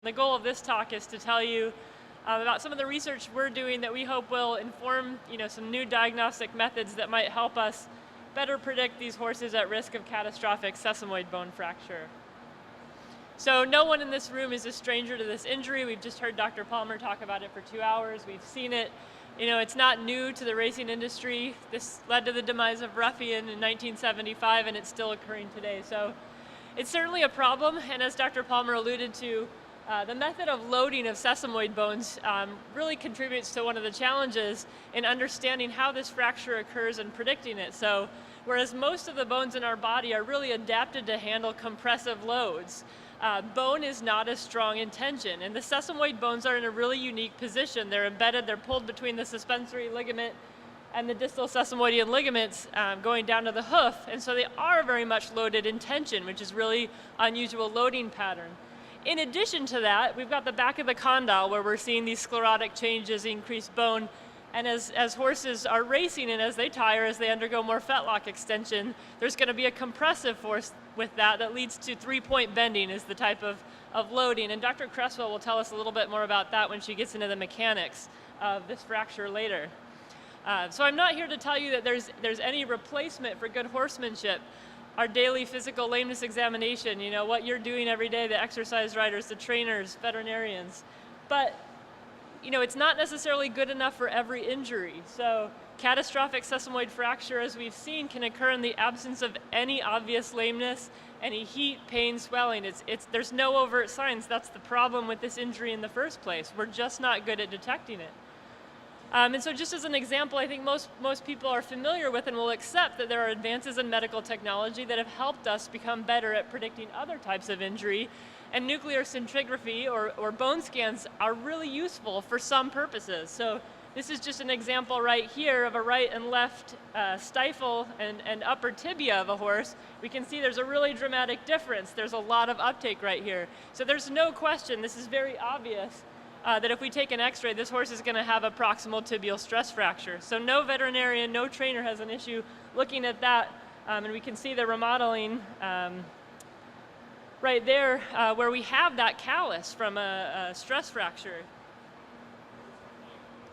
The goal of this talk is to tell you about some of the research we're doing that we hope will inform some new diagnostic methods that might help us better predict these horses at risk of catastrophic sesamoid bone fracture. So no one in this room is a stranger to this injury. We've just heard Dr. Palmer talk about it for 2 hours. We've seen it. It's not new to the racing industry. This led to the demise of Ruffian in 1975, and it's still occurring today. So it's certainly a problem, and as Dr. Palmer alluded to, the method of loading of sesamoid bones really contributes to one of the challenges in understanding how this fracture occurs and predicting it. So whereas most of the bones in our body are really adapted to handle compressive loads, bone is not as strong in tension, and the sesamoid bones are in a really unique position. They're embedded, they're pulled between the suspensory ligament and the distal sesamoidean ligaments going down to the hoof, and so they are very much loaded in tension, which is really unusual loading pattern. In addition to that, we've got the back of the condyle where we're seeing these sclerotic changes, increased bone, and as horses are racing and as they tire, as they undergo more fetlock extension, there's going to be a compressive force with that leads to three-point bending is the type of loading, and Dr. Cresswell will tell us a little bit more about that when she gets into the mechanics of this fracture later. So I'm not here to tell you that there's any replacement for good horsemanship. Our daily physical lameness examination, what you're doing every day, the exercise riders, the trainers, veterinarians. But, it's not necessarily good enough for every injury. So catastrophic sesamoid fracture, as we've seen, can occur in the absence of any obvious lameness, any heat, pain, swelling. There's no overt signs. That's the problem with this injury in the first place. We're just not good at detecting it. And so just as an example, I think most people are familiar with and will accept that there are advances in medical technology that have helped us become better at predicting other types of injury. And nuclear scintigraphy or bone scans are really useful for some purposes. So this is just an example right here of a right and left stifle and upper tibia of a horse. We can see there's a really dramatic difference. There's a lot of uptake right here. So there's no question, this is very obvious, that if we take an x-ray, this horse is going to have a proximal tibial stress fracture. So no veterinarian, no trainer has an issue looking at that, and we can see the remodeling right there where we have that callus from a stress fracture.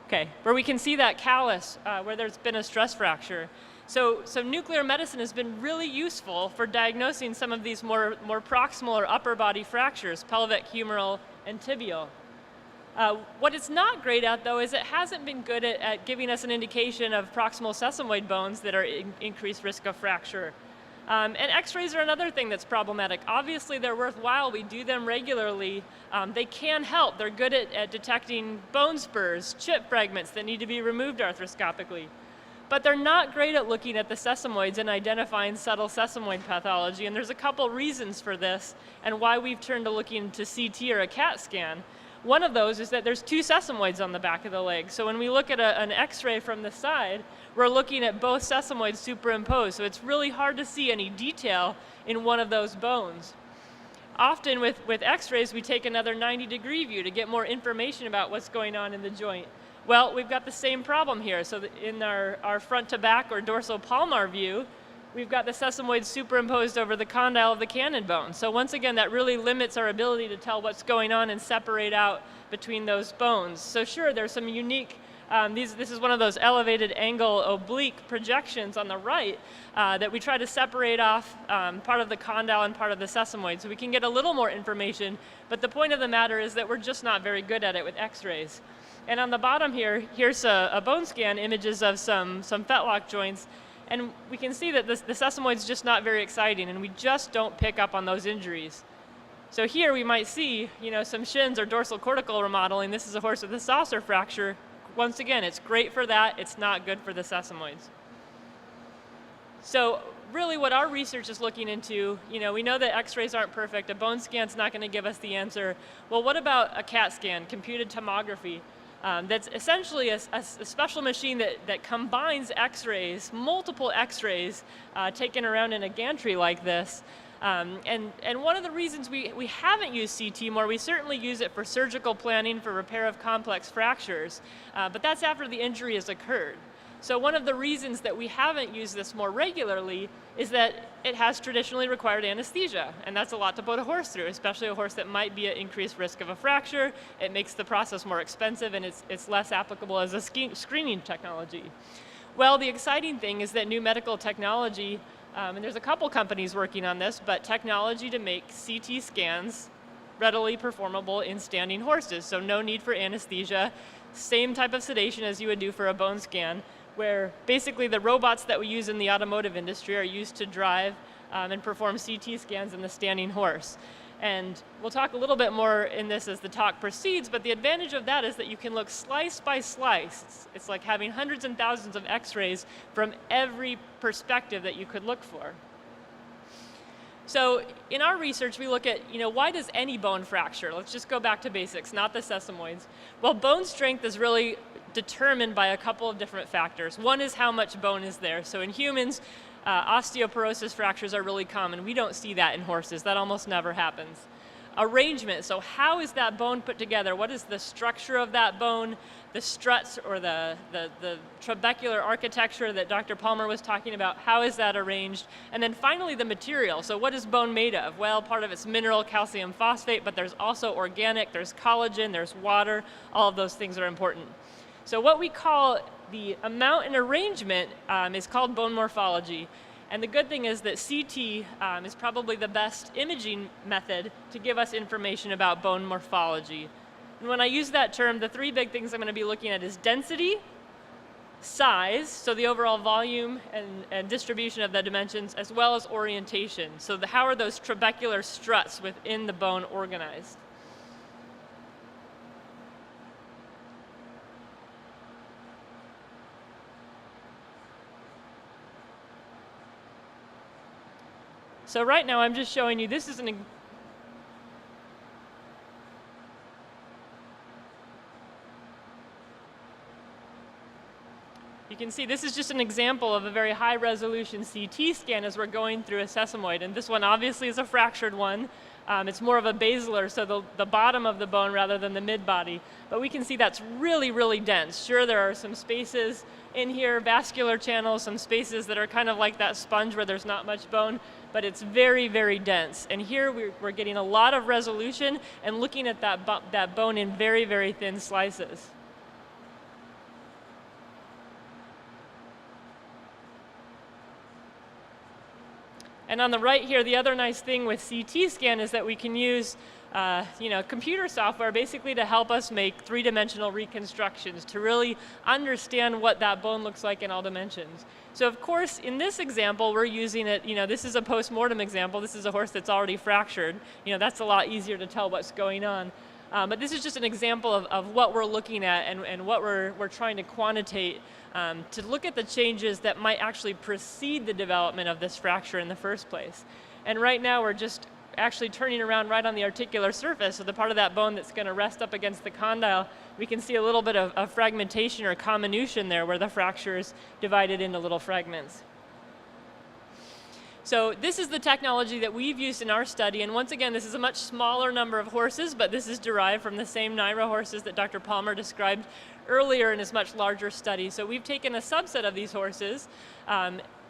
Okay, where we can see that callus where there's been a stress fracture. So nuclear medicine has been really useful for diagnosing some of these more proximal or upper body fractures, pelvic, humeral, and tibial. What it's not great at, though, is it hasn't been good at giving us an indication of proximal sesamoid bones that are increased risk of fracture. And x-rays are another thing that's problematic. Obviously, they're worthwhile. We do them regularly. They can help. They're good at detecting bone spurs, chip fragments that need to be removed arthroscopically. But they're not great at looking at the sesamoids and identifying subtle sesamoid pathology. And there's a couple reasons for this and why we've turned to looking into CT or a CAT scan. One of those is that there's two sesamoids on the back of the leg. So when we look at an x-ray from the side, we're looking at both sesamoids superimposed. So it's really hard to see any detail in one of those bones. Often with x-rays, we take another 90-degree view to get more information about what's going on in the joint. Well, we've got the same problem here. So in our front to back or dorsal palmar view, we've got the sesamoids superimposed over the condyle of the cannon bone. So once again, that really limits our ability to tell what's going on and separate out between those bones. So sure, there's some unique, this is one of those elevated angle oblique projections on the right that we try to separate off part of the condyle and part of the sesamoid. So we can get a little more information, but the point of the matter is that we're just not very good at it with x-rays. And on the bottom here, here's a bone scan, images of some fetlock joints. And we can see that the sesamoid's just not very exciting, and we just don't pick up on those injuries. So here we might see, some shins or dorsal cortical remodeling. This is a horse with a saucer fracture. Once again, it's great for that. It's not good for the sesamoids. So really what our research is looking into, we know that x-rays aren't perfect. A bone scan's not going to give us the answer. Well, what about a CAT scan, computed tomography? That's essentially a special machine that combines x-rays, multiple x-rays taken around in a gantry like this. And one of the reasons we haven't used CT more, we certainly use it for surgical planning for repair of complex fractures, but that's after the injury has occurred. So one of the reasons that we haven't used this more regularly is that it has traditionally required anesthesia, and that's a lot to put a horse through, especially a horse that might be at increased risk of a fracture. It makes the process more expensive, and it's less applicable as a screening technology. Well, the exciting thing is that new medical technology, and there's a couple companies working on this, but technology to make CT scans readily performable in standing horses, so no need for anesthesia, same type of sedation as you would do for a bone scan, where basically the robots that we use in the automotive industry are used to drive and perform CT scans in the standing horse. And we'll talk a little bit more in this as the talk proceeds, but the advantage of that is that you can look slice by slice. It's like having hundreds and thousands of x-rays from every perspective that you could look for. So in our research, we look at, why does any bone fracture? Let's just go back to basics, not the sesamoids. Well, bone strength is really determined by a couple of different factors. One is how much bone is there. So in humans, osteoporosis fractures are really common. We don't see that in horses. That almost never happens. Arrangement, so how is that bone put together? What is the structure of that bone? The struts or the trabecular architecture that Dr. Palmer was talking about, how is that arranged? And then finally the material, so what is bone made of? Well, part of it's mineral calcium phosphate, but there's also organic, there's collagen, there's water, all of those things are important. So what we call the amount and arrangement is called bone morphology. And the good thing is that CT is probably the best imaging method to give us information about bone morphology. And when I use that term, the three big things I'm going to be looking at is density, size, so the overall volume and distribution of the dimensions, as well as orientation. So how are those trabecular struts within the bone organized? So right now I'm just showing you, this is you can see this is just an example of a very high resolution CT scan as we're going through a sesamoid. And this one obviously is a fractured one. It's more of a basilar, so the bottom of the bone rather than the mid-body. But we can see that's really, really dense. Sure, there are some spaces in here, vascular channels, some spaces that are kind of like that sponge where there's not much bone, but it's very, very dense. And here we're getting a lot of resolution and looking at that bone in very, very thin slices. And on the right here, the other nice thing with CT scan is that we can use computer software basically to help us make three-dimensional reconstructions, to really understand what that bone looks like in all dimensions. So of course, in this example, we're using it, this is a post-mortem example. This is a horse that's already fractured. That's a lot easier to tell what's going on. But this is just an example of what we're looking at and what we're trying to quantitate to look at the changes that might actually precede the development of this fracture in the first place. And right now we're just actually turning around right on the articular surface, so the part of that bone that's going to rest up against the condyle, we can see a little bit of fragmentation or comminution there where the fracture is divided into little fragments. So this is the technology that we've used in our study, and once again, this is a much smaller number of horses, but this is derived from the same NIRA horses that Dr. Palmer described earlier in his much larger study. So we've taken a subset of these horses,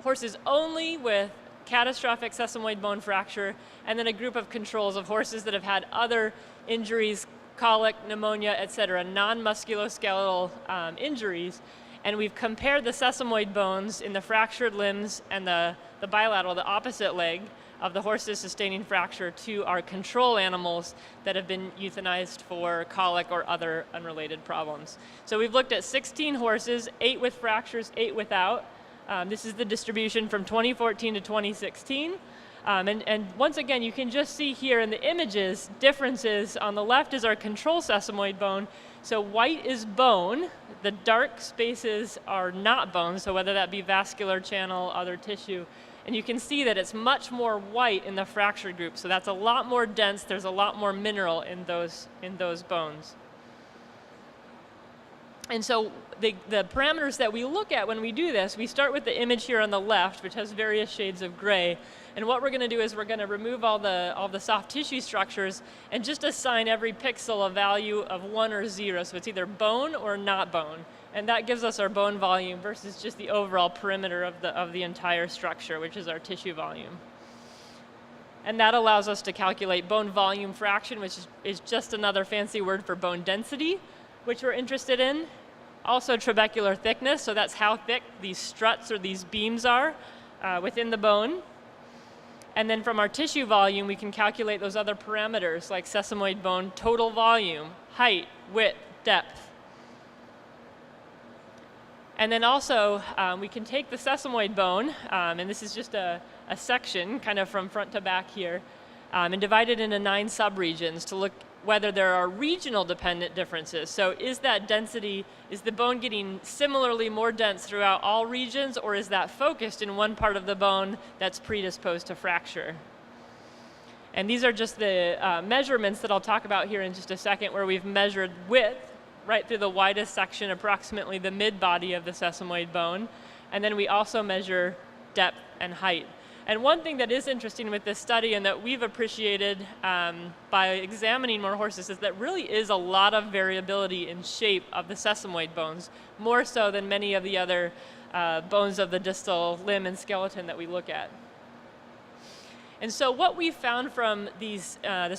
horses only with catastrophic sesamoid bone fracture, and then a group of controls of horses that have had other injuries, colic, pneumonia, etc., non-musculoskeletal injuries. And we've compared the sesamoid bones in the fractured limbs and the bilateral, the opposite leg of the horses sustaining fracture, to our control animals that have been euthanized for colic or other unrelated problems. So we've looked at 16 horses, 8 with fractures, 8 without. This is the distribution from 2014 to 2016. And once again, you can just see here in the images differences. On the left is our control sesamoid bone. So white is bone. The dark spaces are not bone, so whether that be vascular channel, other tissue. And you can see that it's much more white in the fractured group. So that's a lot more dense. There's a lot more mineral in those bones. And so the parameters that we look at when we do this, we start with the image here on the left, which has various shades of gray. And what we're going to do is we're going to remove all the soft tissue structures and just assign every pixel a value of 1 or 0. So it's either bone or not bone. And that gives us our bone volume versus just the overall perimeter of the entire structure, which is our tissue volume. And that allows us to calculate bone volume fraction, which is just another fancy word for bone density, which we're interested in. Also trabecular thickness, so that's how thick these struts or these beams are within the bone. And then from our tissue volume, we can calculate those other parameters like sesamoid bone total volume, height, width, depth. And then also, we can take the sesamoid bone, and this is just a section kind of from front to back here, and divide it into 9 subregions to look whether there are regional dependent differences. So is that density, is the bone getting similarly more dense throughout all regions, or is that focused in one part of the bone that's predisposed to fracture? And these are just the measurements that I'll talk about here in just a second, where we've measured width right through the widest section, approximately the mid-body of the sesamoid bone. And then we also measure depth and height. And one thing that is interesting with this study and that we've appreciated by examining more horses is that really is a lot of variability in shape of the sesamoid bones, more so than many of the other bones of the distal limb and skeleton that we look at. And so what we found from this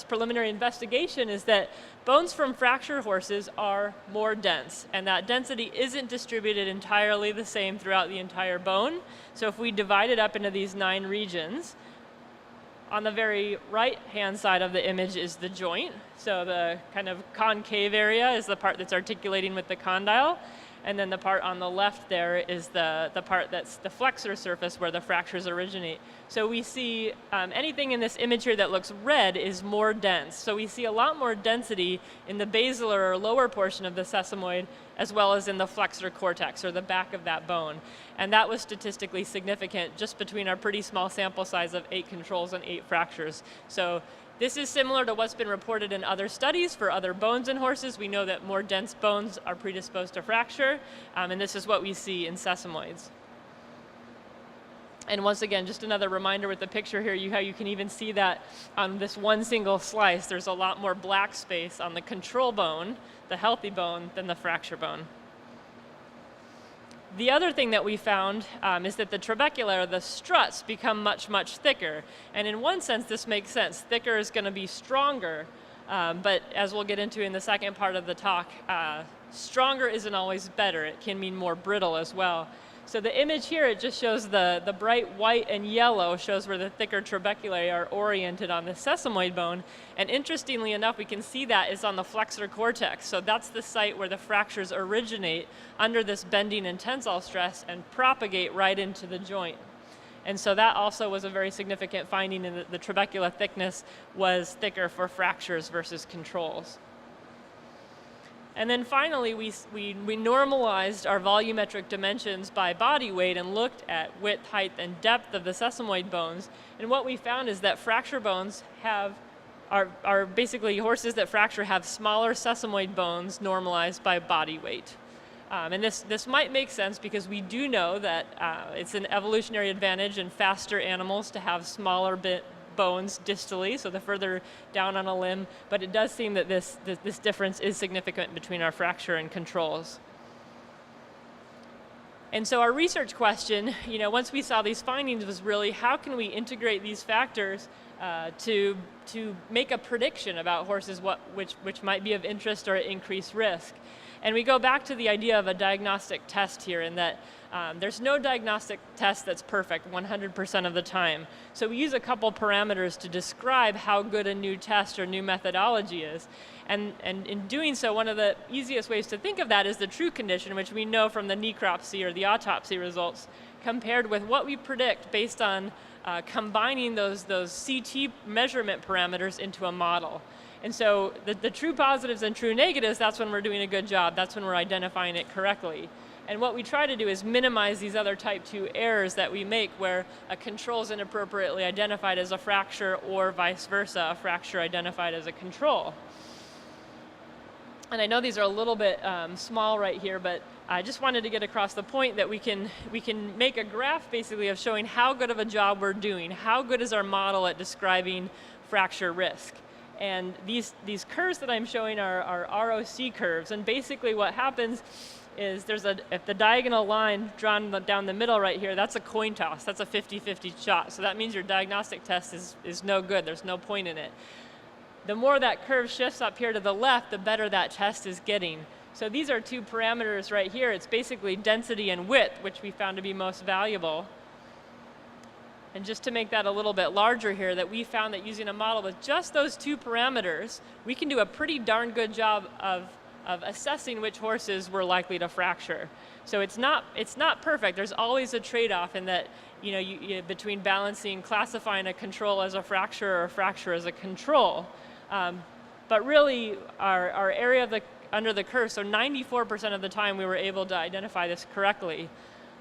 preliminary investigation is that bones from fracture horses are more dense, and that density isn't distributed entirely the same throughout the entire bone. So if we divide it up into these 9 regions, on the very right-hand side of the image is the joint. So the kind of concave area is the part that's articulating with the condyle. And then the part on the left there is the part that's the flexor surface where the fractures originate. So we see anything in this image here that looks red is more dense. So we see a lot more density in the basilar or lower portion of the sesamoid, as well as in the flexor cortex, or the back of that bone. And that was statistically significant just between our pretty small sample size of 8 controls and 8 fractures. So this is similar to what's been reported in other studies for other bones in horses. We know that more dense bones are predisposed to fracture, and this is what we see in sesamoids. And once again, just another reminder with the picture here, how you can even see that on this one single slice, there's a lot more black space on the control bone, the healthy bone, than the fracture bone. The other thing that we found is that the trabecula, the struts, become much, much thicker. And in one sense, this makes sense. Thicker is going to be stronger, but as we'll get into in the second part of the talk, stronger isn't always better. It can mean more brittle as well. So the image here, it just shows the bright white and yellow shows where the thicker trabeculae are oriented on the sesamoid bone. And interestingly enough, we can see that is on the flexor cortex. So that's the site where the fractures originate under this bending and tensile stress and propagate right into the joint. And so that also was a very significant finding in the trabecula thickness was thicker for fractures versus controls. And then finally, we normalized our volumetric dimensions by body weight and looked at width, height, and depth of the sesamoid bones. And what we found is that fracture bones are basically horses that fracture have smaller sesamoid bones normalized by body weight. And this might make sense because we do know that it's an evolutionary advantage in faster animals to have smaller bones distally, so the further down on a limb, but it does seem that this difference is significant between our fracture and controls. And so our research question, once we saw these findings, was really how can we integrate these factors to make a prediction about horses which might be of interest or increased risk. And we go back to the idea of a diagnostic test here, in that there's no diagnostic test that's perfect 100% of the time. So we use a couple parameters to describe how good a new test or new methodology is. And in doing so, one of the easiest ways to think of that is the true condition, which we know from the necropsy or the autopsy results, compared with what we predict based on combining those CT measurement parameters into a model. And so the true positives and true negatives, that's when we're doing a good job. That's when we're identifying it correctly. And what we try to do is minimize these other type 2 errors that we make where a control is inappropriately identified as a fracture, or vice versa, a fracture identified as a control. And I know these are a little bit small right here, but I just wanted to get across the point that we can make a graph basically of showing how good of a job we're doing, how good is our model at describing fracture risk. And these curves that I'm showing are ROC curves, and basically what happens is if the diagonal line drawn down the middle right here, that's a coin toss, that's a 50-50 shot. So that means your diagnostic test is no good, there's no point in it. The more that curve shifts up here to the left, the better that test is getting. So these are two parameters right here. It's basically density and width, which we found to be most valuable. And just to make that a little bit larger here, that we found that using a model with just those two parameters, we can do a pretty darn good job of assessing which horses were likely to fracture. So it's not perfect. There's always a trade-off in that, between balancing classifying a control as a fracture or a fracture as a control. But really, our area under the curve, so 94% of the time we were able to identify this correctly.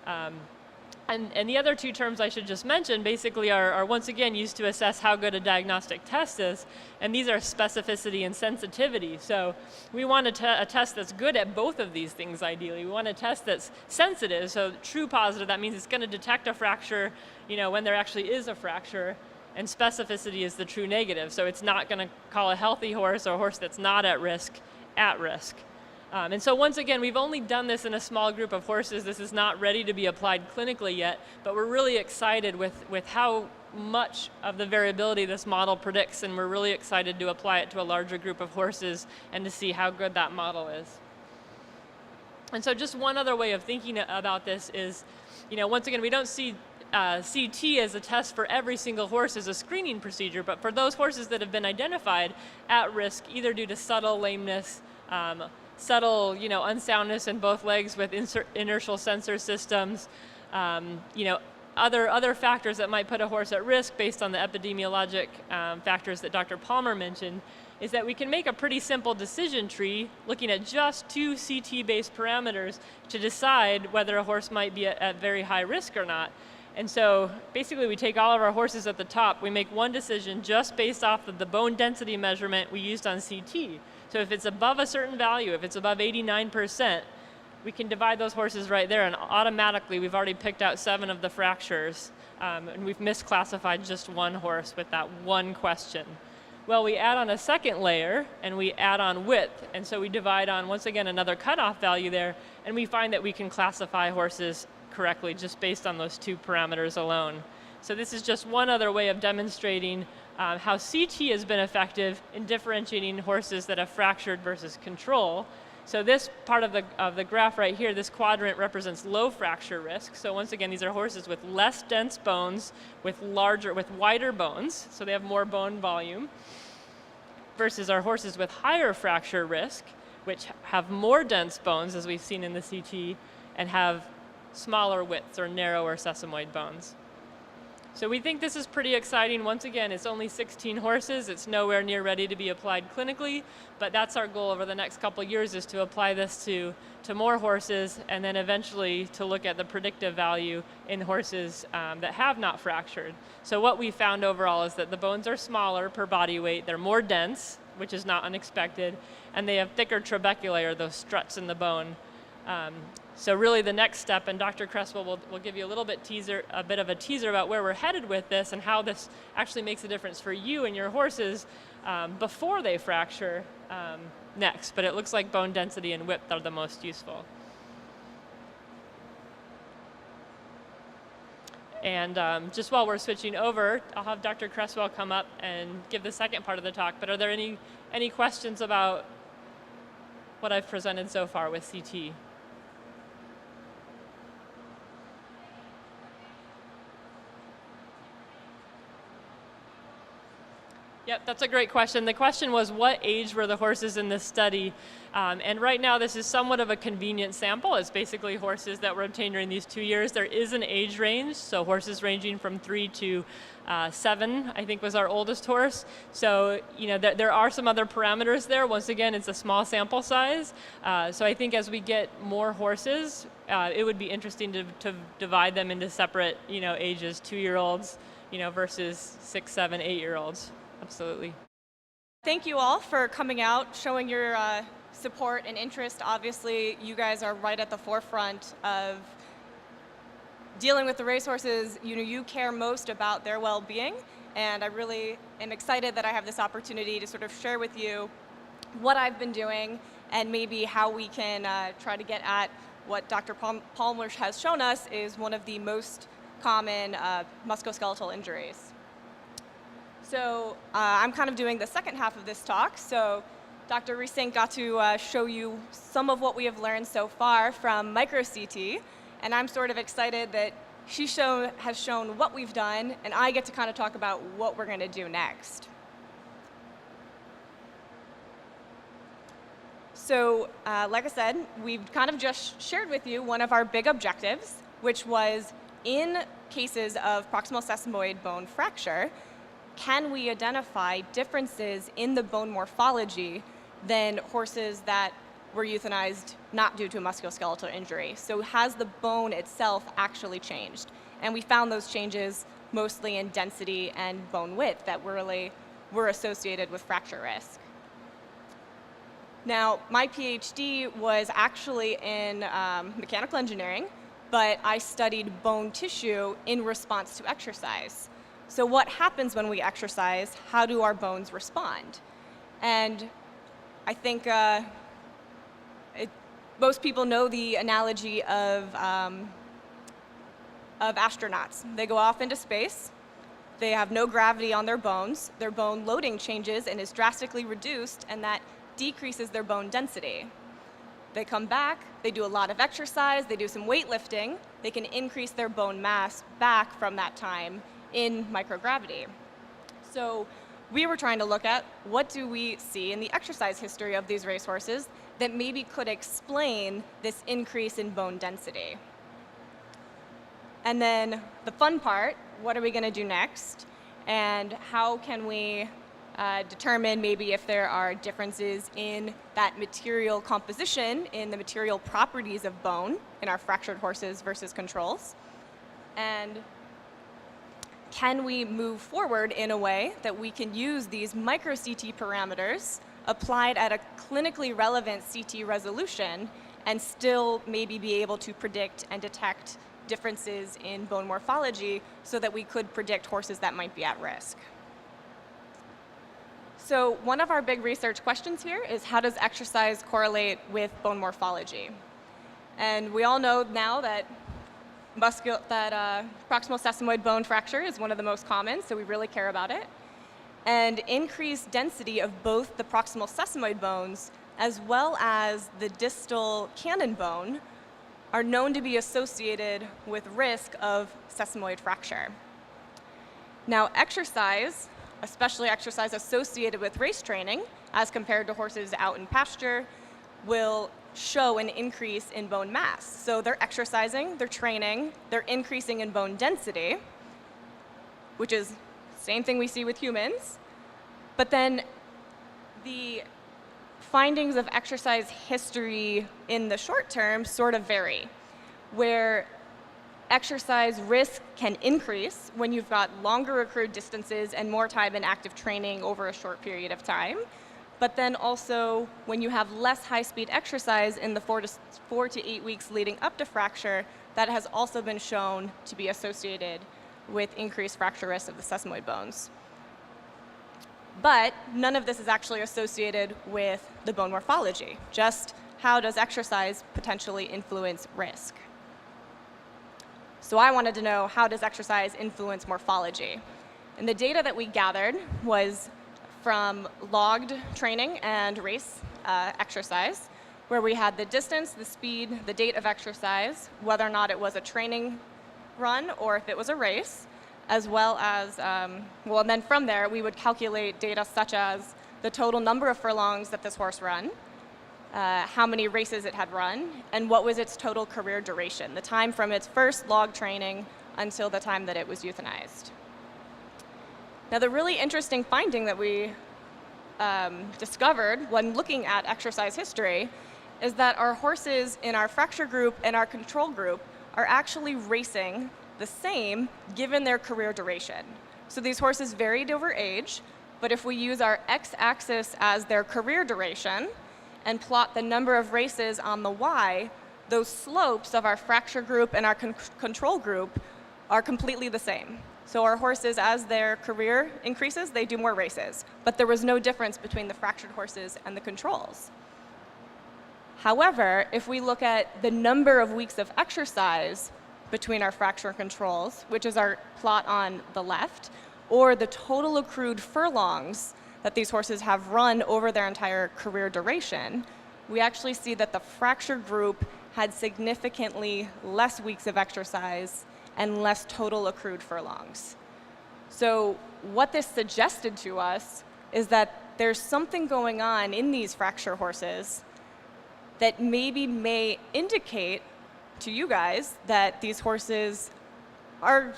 And the other two terms I should just mention basically are once again used to assess how good a diagnostic test is, and these are specificity and sensitivity. So we want a test that's good at both of these things ideally. We want a test that's sensitive, so true positive, that means it's going to detect a fracture when there actually is a fracture, and specificity is the true negative, so it's not going to call a healthy horse or a horse that's not at risk. And so once again, we've only done this in a small group of horses. This is not ready to be applied clinically yet, but we're really excited with how much of the variability this model predicts, and we're really excited to apply it to a larger group of horses and to see how good that model is. And so just one other way of thinking about this is, once again, we don't see CT as a test for every single horse as a screening procedure, but for those horses that have been identified at risk, either due to subtle lameness, subtle, unsoundness in both legs with inertial sensor systems, other factors that might put a horse at risk based on the epidemiologic factors that Dr. Palmer mentioned, is that we can make a pretty simple decision tree looking at just two CT-based parameters to decide whether a horse might be at very high risk or not. And so basically we take all of our horses at the top, we make one decision just based off of the bone density measurement we used on CT. So if it's above a certain value, if it's above 89%, we can divide those horses right there, and automatically we've already picked out 7 of the fractures, and we've misclassified just one horse with that one question. Well, we add on a second layer, and we add on width, and so we divide on, once again, another cutoff value there, and we find that we can classify horses correctly just based on those two parameters alone. So this is just one other way of demonstrating how CT has been effective in differentiating horses that have fractured versus control. So this part of the graph right here, this quadrant represents low fracture risk. So once again, these are horses with less dense bones, with wider bones, so they have more bone volume, versus our horses with higher fracture risk, which have more dense bones, as we've seen in the CT, and have smaller widths or narrower sesamoid bones. So we think this is pretty exciting. Once again, it's only 16 horses. It's nowhere near ready to be applied clinically, but that's our goal over the next couple of years, is to apply this to more horses, and then eventually to look at the predictive value in horses that have not fractured. So what we found overall is that the bones are smaller per body weight, they're more dense, which is not unexpected, and they have thicker trabeculae, or those struts in the bone. So really the next step, and Dr. Cresswell will give you a bit of a teaser about where we're headed with this and how this actually makes a difference for you and your horses before they fracture next. But it looks like bone density and width are the most useful. And just while we're switching over, I'll have Dr. Cresswell come up and give the second part of the talk. But are there any questions about what I've presented so far with CT? Yep, that's a great question. The question was, what age were the horses in this study? And right now, this is somewhat of a convenient sample. It's basically horses that were obtained during these 2 years. There is an age range, so horses ranging from 3 to 7, I think, was our oldest horse. So, there are some other parameters there. Once again, it's a small sample size. So I think as we get more horses, it would be interesting to divide them into separate, ages, 2-year-olds, versus 6, 7, 8-year-olds. Absolutely. Thank you all for coming out, showing your support and interest. Obviously, you guys are right at the forefront of dealing with the racehorses. You care most about their well-being, and I really am excited that I have this opportunity to sort of share with you what I've been doing and maybe how we can try to get at what Dr. Palmer has shown us is one of the most common musculoskeletal injuries. So I'm kind of doing the second half of this talk. So Dr. Reesnick got to show you some of what we have learned so far from micro-CT, and I'm sort of excited that she has shown what we've done, and I get to kind of talk about what we're going to do next. So like I said, we've kind of just shared with you one of our big objectives, which was in cases of proximal sesamoid bone fracture, can we identify differences in the bone morphology than horses that were euthanized not due to a musculoskeletal injury? So has the bone itself actually changed? And we found those changes mostly in density and bone width that were associated with fracture risk. Now, my PhD was actually in mechanical engineering, but I studied bone tissue in response to exercise. So what happens when we exercise? How do our bones respond? And I think most people know the analogy of astronauts. They go off into space. They have no gravity on their bones. Their bone loading changes and is drastically reduced, and that decreases their bone density. They come back, they do a lot of exercise, they do some weightlifting, they can increase their bone mass back from that time in microgravity. So we were trying to look at what do we see in the exercise history of these racehorses that maybe could explain this increase in bone density. And then the fun part, what are we going to do next? And how can we determine maybe if there are differences in that material composition, in the material properties of bone in our fractured horses versus controls? And can we move forward in a way that we can use these micro-CT parameters applied at a clinically relevant CT resolution and still maybe be able to predict and detect differences in bone morphology so that we could predict horses that might be at risk? So one of our big research questions here is, how does exercise correlate with bone morphology? And we all know now that proximal sesamoid bone fracture is one of the most common, so we really care about it. And increased density of both the proximal sesamoid bones as well as the distal cannon bone are known to be associated with risk of sesamoid fracture. Now, exercise, especially exercise associated with race training, as compared to horses out in pasture, will show an increase in bone mass. So they're exercising, they're training, they're increasing in bone density, which is the same thing we see with humans. But then the findings of exercise history in the short term sort of vary, where exercise risk can increase when you've got longer accrued distances and more time in active training over a short period of time. But then also when you have less high-speed exercise in the 4 to 8 weeks leading up to fracture, that has also been shown to be associated with increased fracture risk of the sesamoid bones. But none of this is actually associated with the bone morphology, just how does exercise potentially influence risk? So I wanted to know, how does exercise influence morphology? And the data that we gathered was from logged training and race exercise, where we had the distance, the speed, the date of exercise, whether or not it was a training run or if it was a race, as well as, and then from there we would calculate data such as the total number of furlongs that this horse run, how many races it had run, and what was its total career duration, the time from its first log training until the time that it was euthanized. Now, the really interesting finding that we discovered when looking at exercise history is that our horses in our fracture group and our control group are actually racing the same given their career duration. So these horses varied over age, But if we use our x-axis as their career duration and plot the number of races on the y, those slopes of our fracture group and our control group are completely the same. So our horses, as their career increases, they do more races. But there was no difference between the fractured horses and the controls. However, if we look at the number of weeks of exercise between our fracture controls, which is our plot on the left, or the total accrued furlongs that these horses have run over their entire career duration, we actually see that the fracture group had significantly less weeks of exercise and less total accrued furlongs. So what this suggested to us is that there's something going on in these fracture horses that maybe may indicate to you guys that these horses are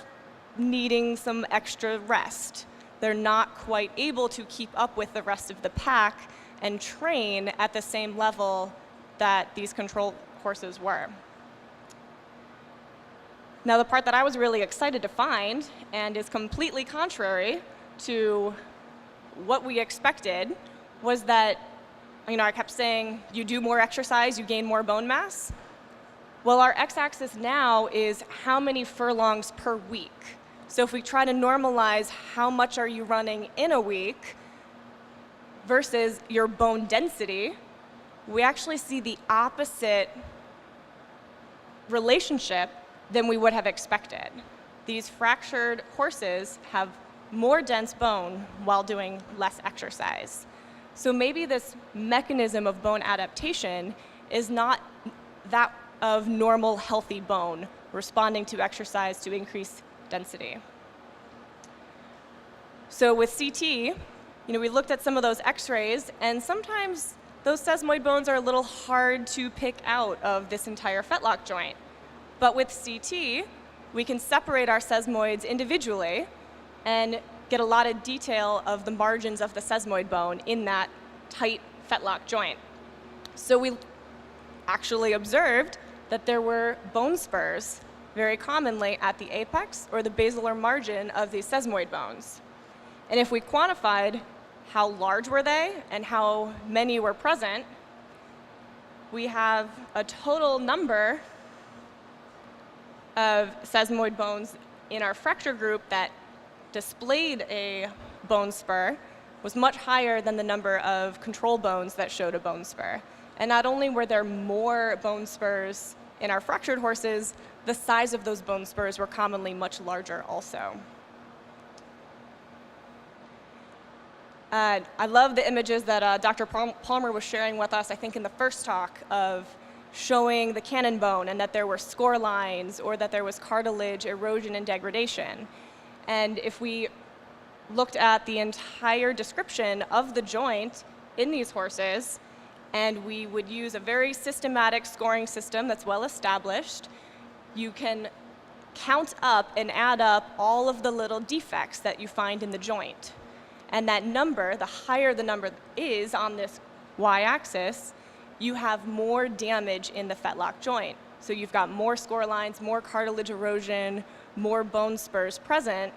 needing some extra rest. They're not quite able to keep up with the rest of the pack and train at the same level that these control horses were. Now, the part that I was really excited to find, and is completely contrary to what we expected, was that, I kept saying, you do more exercise, you gain more bone mass. Well, our x-axis now is how many furlongs per week. So if we try to normalize how much are you running in a week versus your bone density, we actually see the opposite relationship than we would have expected. These fractured horses have more dense bone while doing less exercise. So maybe this mechanism of bone adaptation is not that of normal healthy bone responding to exercise to increase density. So with CT, we looked at some of those x-rays, and sometimes those sesamoid bones are a little hard to pick out of this entire fetlock joint. But with CT, we can separate our sesamoids individually and get a lot of detail of the margins of the sesamoid bone in that tight fetlock joint. So we actually observed that there were bone spurs very commonly at the apex or the basilar margin of these sesamoid bones. And if we quantified how large were they and how many were present, we have a total number of sesamoid bones in our fracture group that displayed a bone spur was much higher than the number of control bones that showed a bone spur. And not only were there more bone spurs in our fractured horses, the size of those bone spurs were commonly much larger also. I love the images that Dr. Palmer was sharing with us, I think in the first talk, of showing the cannon bone and that there were score lines or that there was cartilage, erosion, and degradation. And if we looked at the entire description of the joint in these horses, and we would use a very systematic scoring system that's well established, you can count up and add up all of the little defects that you find in the joint. And that number, the higher the number is on this y-axis, you have more damage in the fetlock joint. So you've got more score lines, more cartilage erosion, more bone spurs present,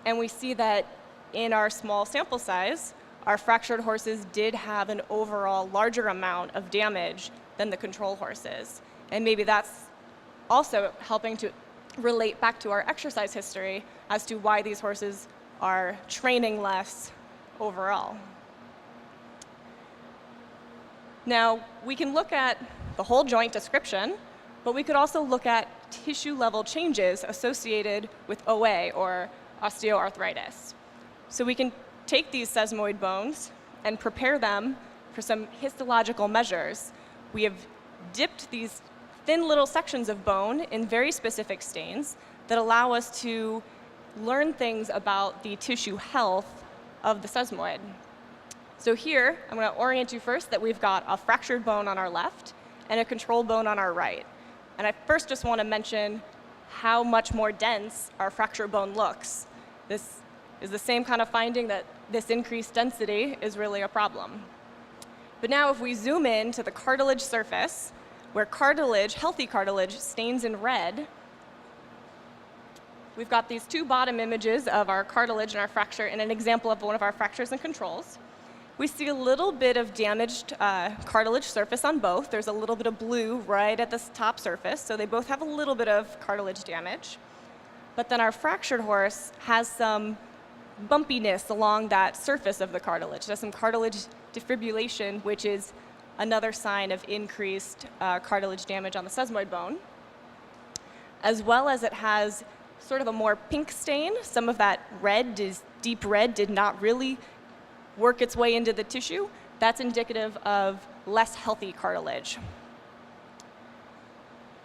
and we see that in our small sample size, our fractured horses did have an overall larger amount of damage than the control horses. And maybe that's also helping to relate back to our exercise history as to why these horses are training less overall. Now, we can look at the whole joint description, but we could also look at tissue level changes associated with OA, or osteoarthritis. So we can take these sesamoid bones and prepare them for some histological measures. We have dipped these thin little sections of bone in very specific stains that allow us to learn things about the tissue health of the sesamoid. So here, I'm going to orient you first that we've got a fractured bone on our left and a control bone on our right. And I first just want to mention how much more dense our fractured bone looks. This is the same kind of finding that this increased density is really a problem. But now if we zoom in to the cartilage surface, where cartilage, healthy cartilage, stains in red, we've got these two bottom images of our cartilage and our fracture and an example of one of our fractures and controls. We see a little bit of damaged cartilage surface on both. There's a little bit of blue right at the top surface, so they both have a little bit of cartilage damage. But then our fractured horse has some bumpiness along that surface of the cartilage. There's some cartilage defibrillation, which is another sign of increased cartilage damage on the sesamoid bone, as well as it has sort of a more pink stain. Some of that red, deep red, did not really work its way into the tissue. That's indicative of less healthy cartilage.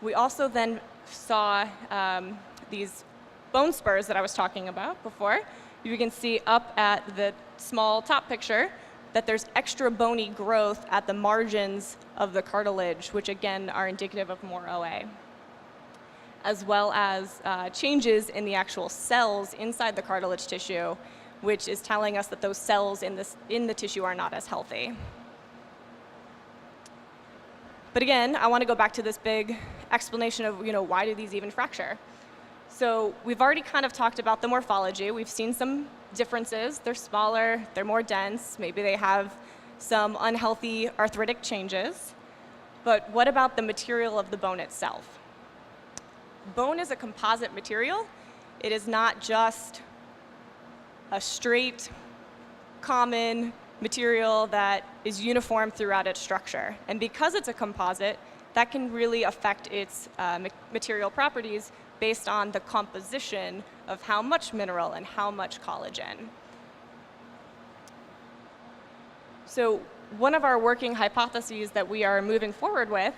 We also then saw these bone spurs that I was talking about before. You can see up at the small top picture that there's extra bony growth at the margins of the cartilage, which again are indicative of more OA, as well as changes in the actual cells inside the cartilage tissue, which is telling us that those cells in the tissue are not as healthy. But again, I want to go back to this big explanation of, why do these even fracture? So we've already kind of talked about the morphology. We've seen some differences. They're smaller, they're more dense, maybe they have some unhealthy arthritic changes. But what about the material of the bone itself? Bone is a composite material. It is not just a straight, common material that is uniform throughout its structure. And because it's a composite, that can really affect its material properties based on the composition of how much mineral and how much collagen. So one of our working hypotheses that we are moving forward with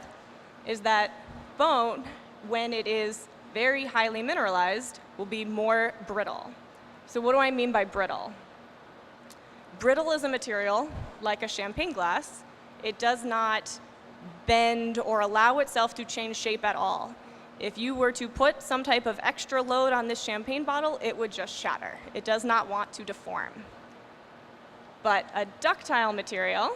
is that bone, when it is very highly mineralized, will be more brittle. So what do I mean by brittle? Brittle is a material like a champagne glass. It does not bend or allow itself to change shape at all. If you were to put some type of extra load on this champagne bottle, it would just shatter. It does not want to deform. But a ductile material,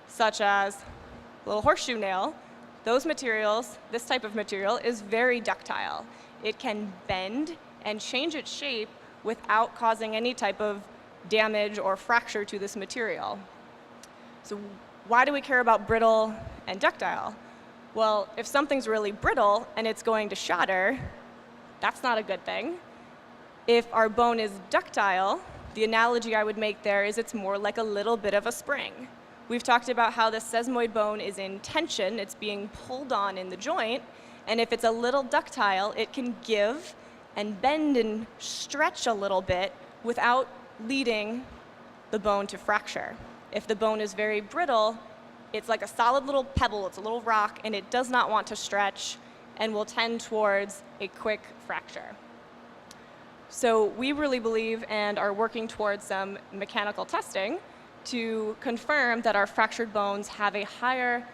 such as a little horseshoe nail, those materials, this type of material, is very ductile. It can bend and change its shape without causing any type of damage or fracture to this material. So why do we care about brittle and ductile? Well, if something's really brittle and it's going to shatter, that's not a good thing. If our bone is ductile, the analogy I would make there is it's more like a little bit of a spring. We've talked about how the sesamoid bone is in tension, it's being pulled on in the joint, and if it's a little ductile, it can give and bend and stretch a little bit without leading the bone to fracture. If the bone is very brittle, it's like a solid little pebble, it's a little rock, and it does not want to stretch and will tend towards a quick fracture. So we really believe and are working towards some mechanical testing to confirm that our fractured bones have a higher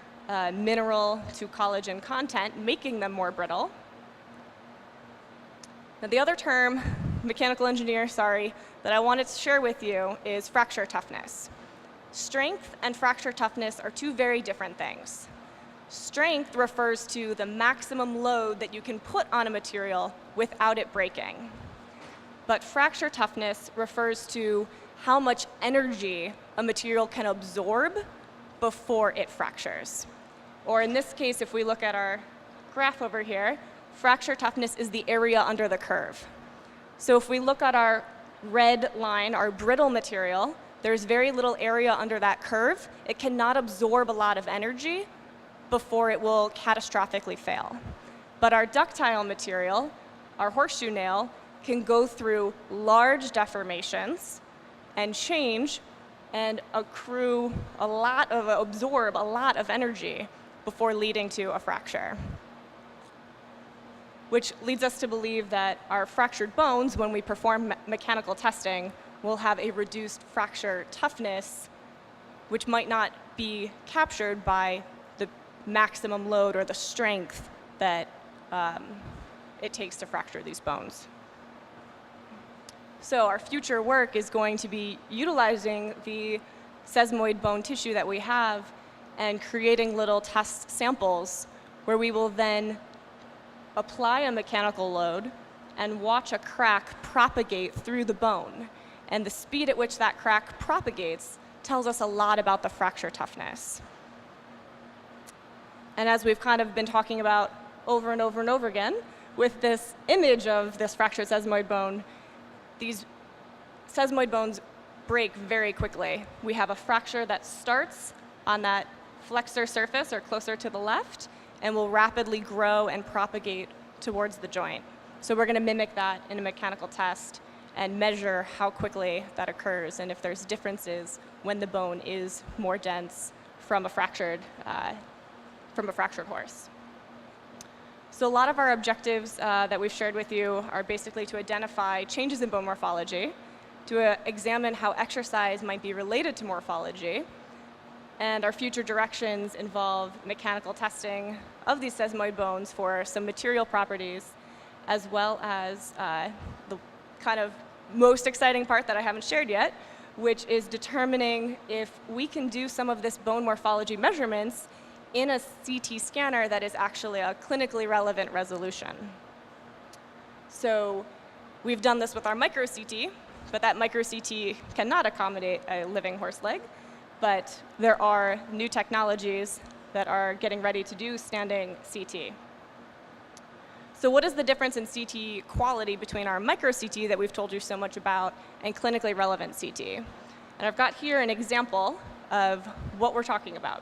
mineral to collagen content, making them more brittle. Now the other term, mechanical engineer, that I wanted to share with you is fracture toughness. Strength and fracture toughness are two very different things. Strength refers to the maximum load that you can put on a material without it breaking. But fracture toughness refers to how much energy a material can absorb before it fractures. Or in this case, if we look at our graph over here, fracture toughness is the area under the curve. So if we look at our red line, our brittle material, there's very little area under that curve. It cannot absorb a lot of energy before it will catastrophically fail. But our ductile material, our horseshoe nail, can go through large deformations and change and absorb a lot of energy before leading to a fracture. Which leads us to believe that our fractured bones, when we perform mechanical testing, will have a reduced fracture toughness, which might not be captured by the maximum load or the strength that it takes to fracture these bones. So our future work is going to be utilizing the sesamoid bone tissue that we have and creating little test samples where we will then apply a mechanical load and watch a crack propagate through the bone. And the speed at which that crack propagates tells us a lot about the fracture toughness. And as we've kind of been talking about over and over and over again, with this image of this fractured sesamoid bone, these sesamoid bones break very quickly. We have a fracture that starts on that flexor surface or closer to the left and will rapidly grow and propagate towards the joint. So we're going to mimic that in a mechanical test and measure how quickly that occurs and if there's differences when the bone is more dense from a fractured horse. So a lot of our objectives that we've shared with you are basically to identify changes in bone morphology, to examine how exercise might be related to morphology, and our future directions involve mechanical testing of these sesamoid bones for some material properties, as well as the kind of most exciting part that I haven't shared yet, which is determining if we can do some of this bone morphology measurements in a CT scanner that is actually a clinically relevant resolution. So we've done this with our micro CT, but that micro CT cannot accommodate a living horse leg. But there are new technologies that are getting ready to do standing CT. So what is the difference in CT quality between our micro CT that we've told you so much about and clinically relevant CT? And I've got here an example of what we're talking about.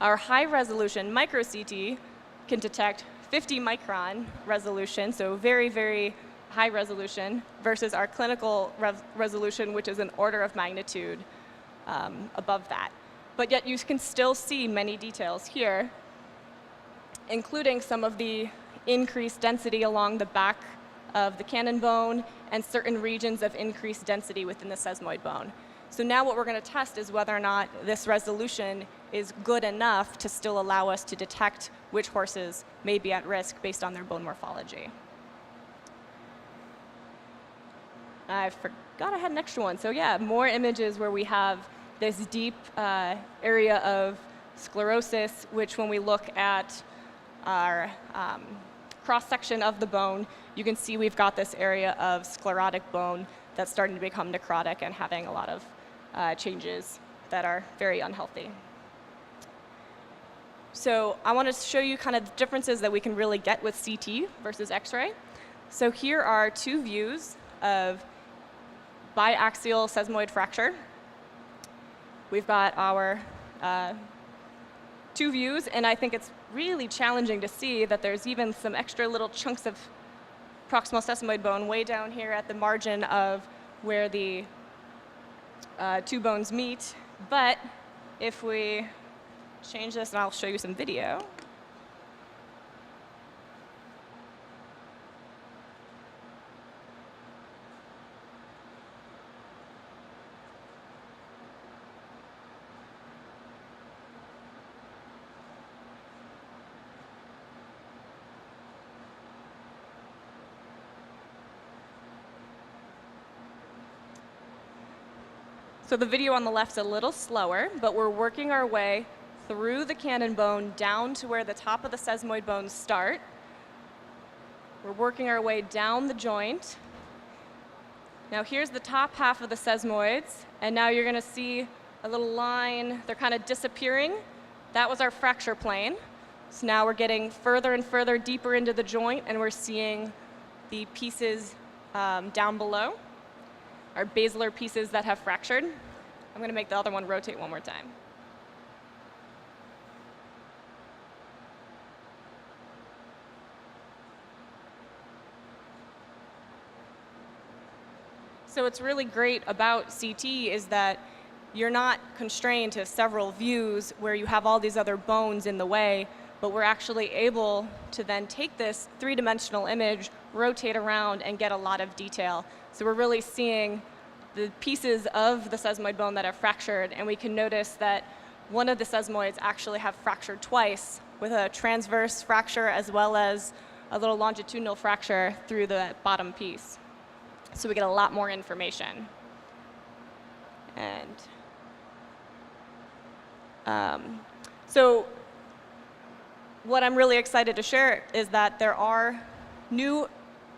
Our high-resolution micro CT can detect 50 micron resolution, so very, very high resolution, versus our clinical resolution, which is an order of magnitude above that. But yet you can still see many details here, including some of the increased density along the back of the cannon bone and certain regions of increased density within the sesamoid bone. So now what we're going to test is whether or not this resolution is good enough to still allow us to detect which horses may be at risk based on their bone morphology. I forgot I had an extra one. So yeah, more images where we have this deep area of sclerosis, which when we look at our cross-section of the bone, you can see we've got this area of sclerotic bone that's starting to become necrotic and having a lot of changes that are very unhealthy. So I want to show you kind of the differences that we can really get with CT versus X-ray. So here are two views of biaxial sesamoid fracture. We've got our two views, and I think it's really challenging to see that there's even some extra little chunks of proximal sesamoid bone way down here at the margin of where the two bones meet. But if we change this, and I'll show you some video. So the video on the left's a little slower, but we're working our way through the cannon bone down to where the top of the sesamoid bones start. We're working our way down the joint. Now here's the top half of the sesamoids, and now you're going to see a little line. They're kind of disappearing. That was our fracture plane. So now we're getting further and further deeper into the joint, and we're seeing the pieces down below, our basilar pieces that have fractured. I'm going to make the other one rotate one more time. So what's really great about CT is that you're not constrained to several views where you have all these other bones in the way, but we're actually able to then take this three-dimensional image, rotate around, and get a lot of detail. So we're really seeing the pieces of the sesamoid bone that have fractured, and we can notice that one of the sesamoids actually have fractured twice with a transverse fracture as well as a little longitudinal fracture through the bottom piece. So we get a lot more information. And so what I'm really excited to share is that there are new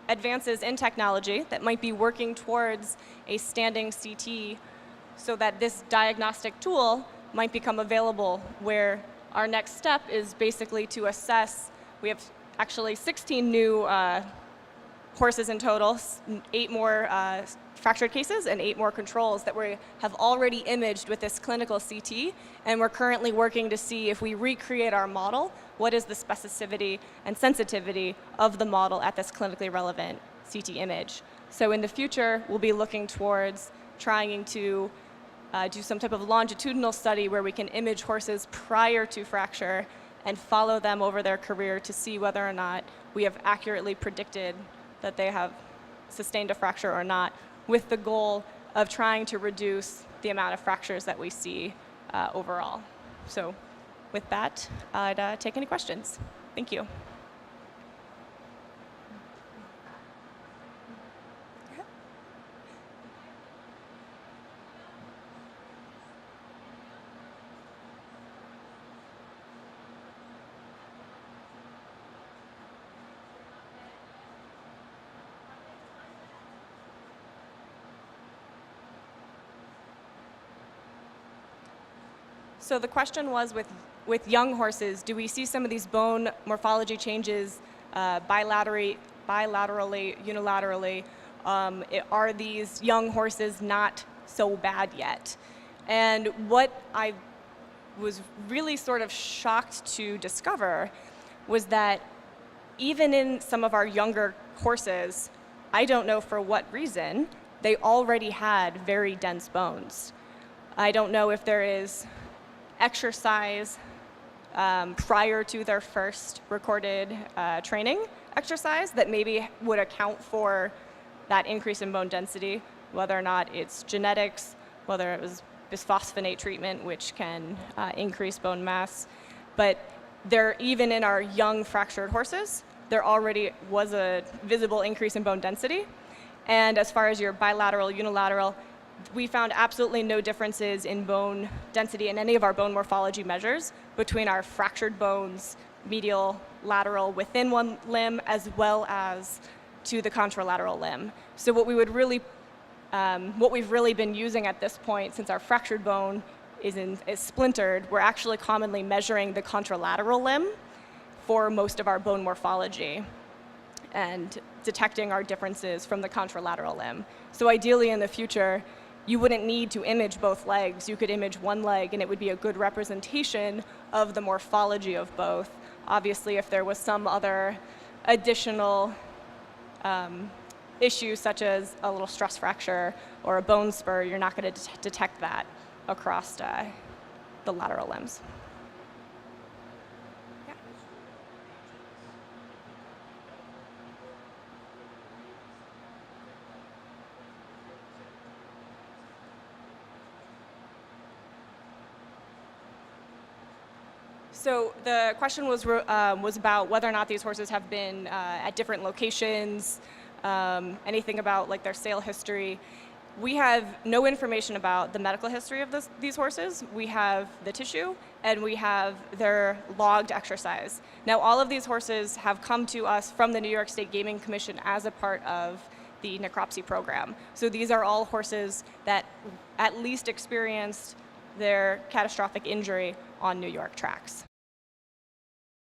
advances in technology that might be working towards a standing CT so that this diagnostic tool might become available, where our next step is basically to assess. We have actually 16 new horses in total, 8 more fractured cases and 8 more controls that we have already imaged with this clinical CT, and we're currently working to see if we recreate our model, what is the specificity and sensitivity of the model at this clinically relevant CT image. So in the future, we'll be looking towards trying to do some type of longitudinal study where we can image horses prior to fracture and follow them over their career to see whether or not we have accurately predicted that they have sustained a fracture or not, with the goal of trying to reduce the amount of fractures that we see overall. So with that, I'd take any questions. Thank you. So the question was, with young horses, do we see some of these bone morphology changes bilaterally, unilaterally? Are these young horses not so bad yet? And what I was really sort of shocked to discover was that even in some of our younger horses, I don't know for what reason, they already had very dense bones. I don't know if there is exercise prior to their first recorded training exercise that maybe would account for that increase in bone density, whether or not it's genetics, whether it was bisphosphonate treatment, which can increase bone mass. But even in our young fractured horses, there already was a visible increase in bone density. And as far as your bilateral, unilateral, we found absolutely no differences in bone density in any of our bone morphology measures between our fractured bones, medial, lateral, within one limb, as well as to the contralateral limb. So what we've really been using at this point, since our fractured bone is splintered, we're actually commonly measuring the contralateral limb for most of our bone morphology and detecting our differences from the contralateral limb. So ideally in the future, you wouldn't need to image both legs. You could image one leg and it would be a good representation of the morphology of both. Obviously, if there was some other additional issue, such as a little stress fracture or a bone spur, you're not going to detect that across the lateral limbs. So the question was about whether or not these horses have been at different locations, anything about like their sale history. We have no information about the medical history of these horses. We have the tissue, and we have their logged exercise. Now, all of these horses have come to us from the New York State Gaming Commission as a part of the necropsy program. So these are all horses that at least experienced their catastrophic injury on New York tracks.